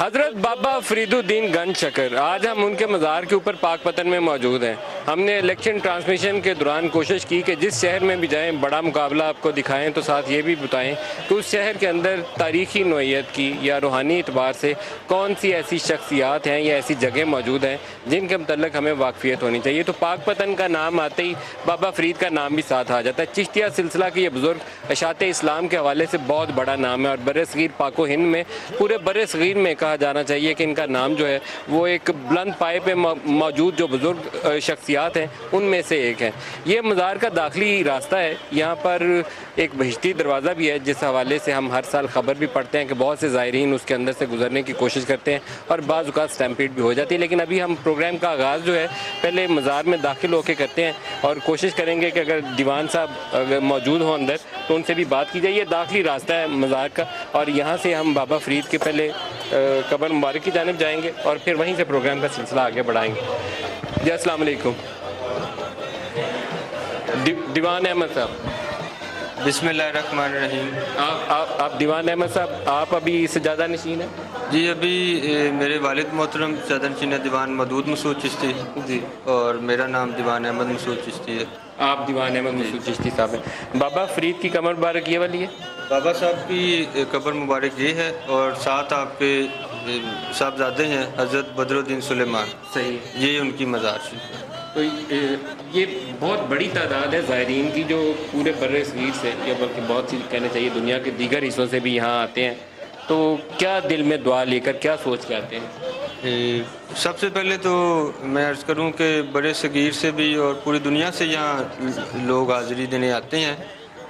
حضرت بابا فرید الدین گنج شکر، آج ہم ان کے مزار کے اوپر پاک پتن میں موجود ہیں۔ ہم نے الیکشن ٹرانسمیشن کے دوران کوشش کی کہ جس شہر میں بھی جائیں بڑا مقابلہ آپ کو دکھائیں، تو ساتھ یہ بھی بتائیں کہ اس شہر کے اندر تاریخی نوعیت کی یا روحانی اعتبار سے کون سی ایسی شخصیات ہیں یا ایسی جگہ موجود ہیں جن کے متعلق ہمیں واقفیت ہونی چاہیے۔ تو پاک پتن کا نام آتے ہی بابا فرید کا نام بھی ساتھ آ جاتا ہے۔ چشتیہ سلسلہ کے یہ بزرگ اشاعت اسلام کے حوالے سے بہت بڑا نام ہے، اور بر صغیر پاک و ہند میں، پورے بر صغیر میں کہا جانا چاہیے کہ ان کا نام جو ہے وہ ایک بلند پائے پہ موجود جو بزرگ شخصیات ہیں ان میں سے ایک ہے۔ یہ مزار کا داخلی راستہ ہے، یہاں پر ایک بہشتی دروازہ بھی ہے جس حوالے سے ہم ہر سال خبر بھی پڑھتے ہیں کہ بہت سے زائرین اس کے اندر سے گزرنے کی کوشش کرتے ہیں اور بعض اوقات اسٹیمپیڈ بھی ہو جاتی ہے۔ لیکن ابھی ہم پروگرام کا آغاز جو ہے پہلے مزار میں داخل ہو کے کرتے ہیں، اور کوشش کریں گے کہ اگر دیوان صاحب اگر موجود ہوں اندر تو ان سے بھی بات کی جائے۔ یہ داخلی راستہ ہے مزار کا، اور یہاں سے ہم بابا فرید کے پہلے قبر مبارک کی جانب جائیں گے اور پھر وہیں سے پروگرام کا سلسلہ آگے بڑھائیں گے۔ جی السلام علیکم۔ دیوان احمد صاحب، بسم اللہ الرحمن الرحیم۔ آپ دیوان احمد صاحب، آپ ابھی سجادہ نشین ہیں؟ جی ابھی میرے والد محترم سجادہ نشین دیوان مودود مسعود چشتی جی، اور میرا نام دیوان احمد مسعود چشتی ہے۔ آپ دیوان احمد مسعود چشتی صاحب ہیں۔ بابا فرید کی قبر مبارک یہ والی ہے؟ بابا صاحب کی قبر مبارک یہ ہے، اور ساتھ آپ کے صاحبزادے ہیں حضرت بدر الدین سلیمان، صحیح۔ یہ ان کی مزار شریف ہے۔ تو یہ بہت بڑی تعداد ہے زائرین کی جو پورے بر صغیر سے، یا بلکہ بہت سی کہنا چاہیے دنیا کے دیگر حصوں سے بھی یہاں آتے ہیں، تو کیا دل میں دعا لے کر، کیا سوچ کے آتے ہیں؟ سب سے پہلے تو میں عرض کروں کہ بر صغیر سے بھی اور پوری دنیا سے یہاں لوگ حاضری دینے آتے ہیں،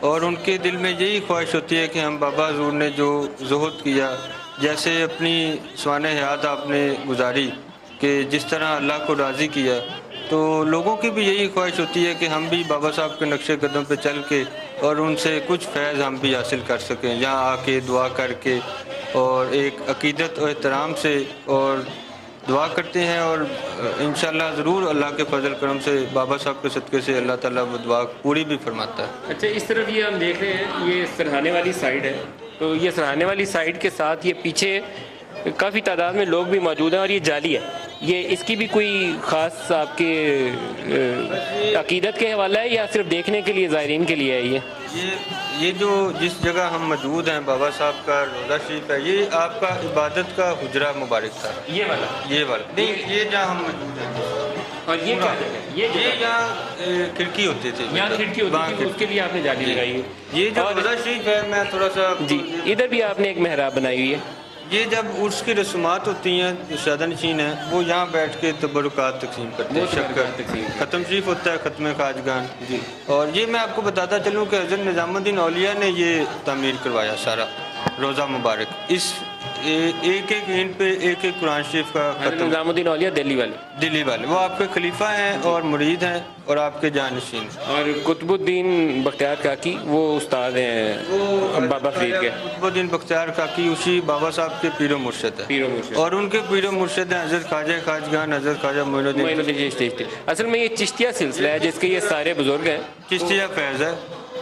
اور ان کے دل میں یہی خواہش ہوتی ہے کہ ہم بابا حضور نے جو زہد کیا، جیسے اپنی سوانح حیات آپ نے گزاری کہ جس طرح اللہ کو راضی کیا، تو لوگوں کی بھی یہی خواہش ہوتی ہے کہ ہم بھی بابا صاحب کے نقش قدم پہ چل کے اور ان سے کچھ فیض ہم بھی حاصل کر سکیں، یہاں آ کے دعا کر کے، اور ایک عقیدت و احترام سے اور دعا کرتے ہیں، اور انشاءاللہ ضرور اللہ کے فضل کرم سے بابا صاحب کے صدقے سے اللہ تعالیٰ وہ دعا پوری بھی فرماتا ہے۔ اچھا، اس طرف یہ ہم دیکھ رہے ہیں، یہ سرہانے والی سائیڈ ہے، تو یہ سرہانے والی سائیڈ کے ساتھ یہ پیچھے کافی تعداد میں لوگ بھی موجود ہیں، اور یہ جالی ہے، یہ اس کی بھی کوئی خاص آپ کے عقیدت کے حوالہ ہے یا صرف دیکھنے کے لیے زائرین کے لیے ہے؟ یہ جو جس جگہ ہم موجود ہیں بابا صاحب کا روضہ شریف ہے، یہ آپ کا عبادت کا حجرہ مبارک تھا، یہ والا نہیں یہ جہاں ہم موجود ہیں، اور یہ کیا جگہ ہے؟ یہ یہاں کھڑکی ہوتے تھے، یہاں کھڑکی ہوتی تھی، اس کے لیے آپ نے جالی لگائی ہے۔ یہ جو روضہ شریف ہے، میں تھوڑا سا جی، ادھر بھی آپ نے ایک محراب بنائی ہوئی ہے۔ یہ جب عرس کی رسومات ہوتی ہیں جو سادہ نشین ہیں وہ یہاں بیٹھ کے تبرکات تقسیم کرتے ہیں، شکر ختم شریف ہوتا ہے، ختم خواجگان جی۔ اور یہ میں آپ کو بتاتا چلوں کہ حضرت نظام الدین اولیاء نے یہ تعمیر کروایا سارا روضہ مبارک، اس ایک ایک اینٹ پہ ایک ایک قرآن شریف کا ختم۔ نظام الدین اولیاء دلی والے وہ آپ کے خلیفہ ہیں اور مرید ہیں اور آپ کے جانشین، اور قطب الدین بختیار کاکی وہ استاد ہیں بابا فرید کے۔ قطب الدین بختیار کاکی اسی بابا صاحب کے پیر و مرشد ہے، اور ان کے پیر و مرشد ہیں حضرت خواجہ خواجگان حضرت خواجہ معین الدین چشتی۔ اصل میں یہ چشتیہ سلسلہ ہے جس کے یہ سارے بزرگ ہیں، چشتیہ فیض ہے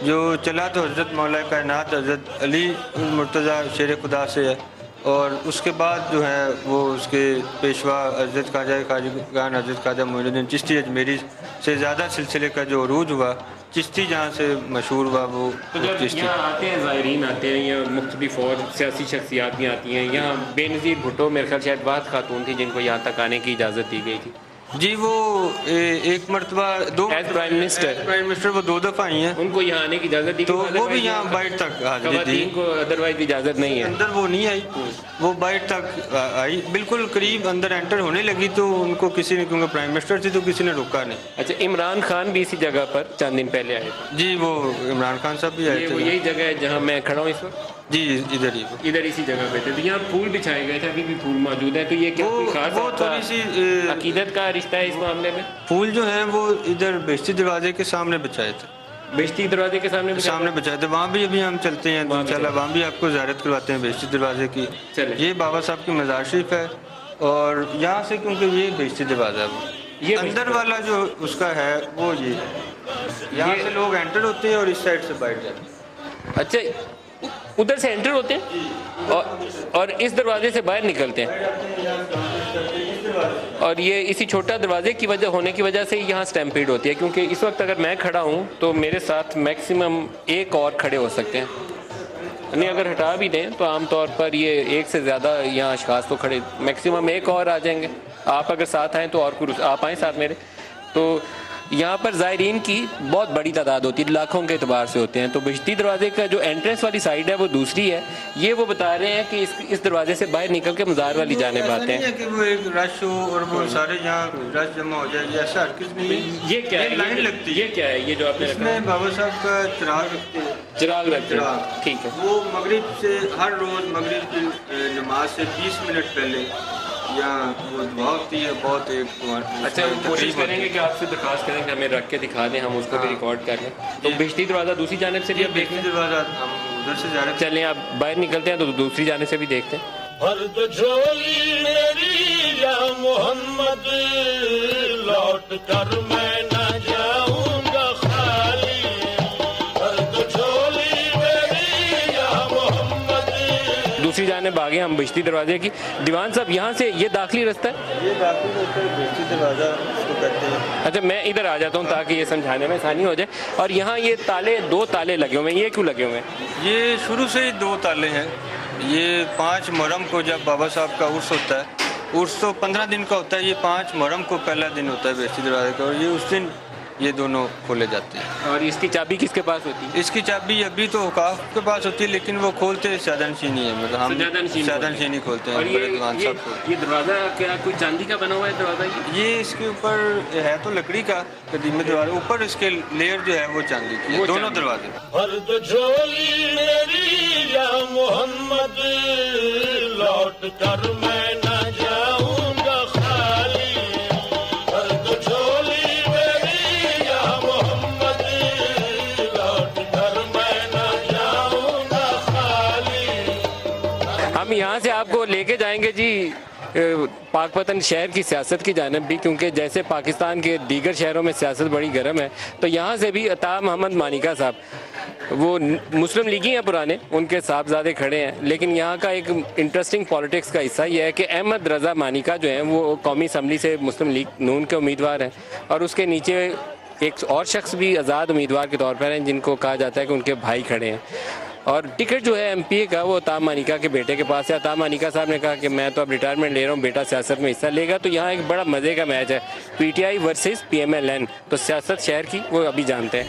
جو چلا تو حضرت مولا کائنات حضرت علی المرتضیٰ شیر خدا سے ہے، اور اس کے بعد جو ہے وہ اس کے پیشوا حضرت خواجہ خواجگان حضرت خواجہ معین الدین چشتی اجمیری سے زیادہ سلسلے کا جو عروج ہوا، چشتی جہاں سے مشہور ہوا وہ چشتی۔ یہاں آتے ہیں زائرین آتے ہیں، یہ مختلف اور سیاسی شخصیات بھی آتی ہیں۔ یہاں بے نظیر بھٹو میرے خیال شاید واحد خاتون تھی جن کو یہاں تک آنے کی اجازت دی گئی تھی۔ جی وہ ایک مرتبہ ایز پرائم منسٹر وہ 2 دفعہ آئی ہیں، ان کو یہاں آنے کی اجازت دی، تو وہ بھی یہاں باہر تک حاضری دی، خواتین کو ادروائز اجازت نہیں ہے، اندر وہ نہیں آئی، وہ باہر تک آئی، بالکل قریب اندر انٹر ہونے لگی تو ان کو کسی نے، کیونکہ پرائم منسٹر تھی تو کسی نے روکا نہیں۔ اچھا، عمران خان بھی اسی جگہ پر چند دن پہلے آئے تھے؟ جی وہ عمران خان صاحب بھی آئے وہ تھے یہی جگہ ہے جہاں میں کھڑا ہوں اس وقت؟ جی ادھر اسی جگہ پہ تھے، تو یہاں پھول بچھائے گئے تھے، ابھی بھی پھول موجود ہے، تو یہ کیا کوئی خاص وہ تھوڑی سی عقیدت کا رشتہ ہے اس معاملے میں؟ پھول جو ہیں وہ ادھر بہشتی دروازے کے سامنے بچھائے تھے، بہشتی دروازے کے سامنے بچائے تھے، وہاں بھی ابھی ہم چلتے ہیں انشاءاللہ، وہاں بھی آپ کو زیارت کرواتے ہیں بہشتی دروازے کی۔ یہ بابا صاحب کی مزار شریف ہے، اور یہاں سے کیونکہ یہ بہشتی دروازہ ہے، یہ اندر والا جو اس کا ہے وہ یہ یہاں سے لوگ انٹر ہوتے ہیں اور اس سائڈ سے باہر جاتے ہیں۔ اچھا، ادھر سے انٹر ہوتے ہیں اور اس دروازے سے باہر نکلتے ہیں، اور یہ اسی چھوٹا دروازے کی وجہ ہونے کی وجہ سے یہاں اسٹیمپیڈ ہوتی ہے، کیونکہ اس وقت اگر میں کھڑا ہوں تو میرے ساتھ میکسیمم ایک اور کھڑے ہو سکتے ہیں، نہیں اگر ہٹا بھی دیں تو عام طور پر یہ ایک سے زیادہ یہاں اشخاص تو کھڑے، میکسیمم ایک اور آ جائیں گے، آپ اگر ساتھ آئیں تو اور کوئی آپ آئیں ساتھ میرے، تو یہاں پر زائرین کی بہت بڑی تعداد ہوتی ہے، لاکھوں کے اعتبار سے ہوتے ہیں۔ تو بہشتی دروازے کا جو انٹرنس والی سائڈ ہے وہ دوسری ہے، یہ وہ بتا رہے ہیں کہ اس دروازے سے باہر نکل کے مزار والی جانب آتے ہیں۔ نہیں ہے کہ وہ ایک رش ہو اور وہ سارے یہاں رش جمع ہو جائے، یہ ایسا ہرگز نہیں۔ یہ کیا ہے؟ لائن لگتی ہے، یہ کیا ہے یہ جو آپ نے اس رکھا میں ہے؟ بابا صاحب کا چراغ رکھتے ہیں، چراغ رکھتے ہیں، چراغ، ٹھیک ہے۔ وہ مغرب سے ہر روز مغرب کی نماز سے 20 منٹ پہلے یہاں وہ دعا ہوتی ہے، بہت ایک اچھا کوشش کریں گے کہ آپ سے درخواست کریں کہ ہمیں رکھ کے دکھا دیں، ہم اس کو بھی ریکارڈ کر لیں۔ تو بہشتی دروازہ دوسری جانب سے بھی آپ دیکھ لیں، دروازہ ہم ادھر سے جا رہے چلیں آپ باہر نکلتے ہیں تو دوسری جانب سے بھی دیکھتے ہیں۔ فرد جھولی میری یا محمد، لوٹ کر میں نہ جاؤں گا خالی، فرد جھولی میری یا محمد۔ دوسری جانب آگے ہم بہشتی دروازے کی، دیوان صاحب یہاں سے یہ داخلی رستہ ہے؟ یہ داخل ہوتا ہے بہشتی دروازہ اس کو کہتے ہیں۔ اچھا میں ادھر آ جاتا ہوں تاکہ یہ سمجھانے میں آسانی ہو جائے۔ اور یہاں یہ تالے، دو تالے لگے ہوئے ہیں، یہ کیوں لگے ہوئے ہیں؟ یہ شروع سے ہی 2 تالے ہیں۔ یہ 5 محرم کو جب بابا صاحب کا عرس ہوتا ہے، عرس تو 15 دن کا ہوتا ہے، یہ 5 محرم کو پہلا دن ہوتا ہے بہشتی دروازے کا، اور یہ اس دن یہ دونوں کھولے جاتے ہیں۔ اور اس کی چابی کس کے پاس ہوتی ہے؟ اس کی چابی ابھی تو اوقاف کے پاس ہوتی ہے، لیکن وہ کھولتے سیادہ نشینی ہے، مطلب ہم سیادہ نشینی کھولتے ہیں، اور بڑے دیوان صاحب کو۔ یہ دروازہ کیا کوئی چاندی کا بنا ہوا ہے دروازہ؟ یہ اس کے اوپر ہے تو لکڑی کا قدیم دروازہ، اوپر اس کے لیئر جو ہے وہ چاندی کی ہے، دونوں دروازے۔ فرد جھولی میری یا محمد، لوٹ کر میں نہ جاؤں گا خالی، فرد جھولی میری یا محمد، لوٹ کر میں نہ جاؤں گا خالی۔ ہم یہاں سے آپ کو لے کے جائیں گے جی پاک پتن شہر کی سیاست کی جانب بھی، کیونکہ جیسے پاکستان کے دیگر شہروں میں سیاست بڑی گرم ہے، تو یہاں سے بھی عطا محمد مانیکا صاحب وہ مسلم لیگی ہیں پرانے، ان کے صاحبزادے کھڑے ہیں، لیکن یہاں کا ایک انٹرسٹنگ پالیٹکس کا حصہ یہ ہے کہ احمد رضا مانیکا جو ہیں وہ قومی اسمبلی سے مسلم لیگ نون کے امیدوار ہیں، اور اس کے نیچے ایک اور شخص بھی آزاد امیدوار کے طور پر ہیں جن کو کہا جاتا ہے کہ ان کے بھائی کھڑے ہیں، اور ٹکٹ جو ہے ایم پی اے کا وہ عطا مانیکا کے بیٹے کے پاس ہے۔ عطا مانیکا صاحب نے کہا کہ میں تو اب ریٹائرمنٹ لے رہا ہوں، بیٹا سیاست میں حصہ لے گا، تو یہاں ایک بڑا مزے کا میچ ہے، P T I versus P M L N, تو سیاست شہر کی وہ ابھی جانتے ہیں۔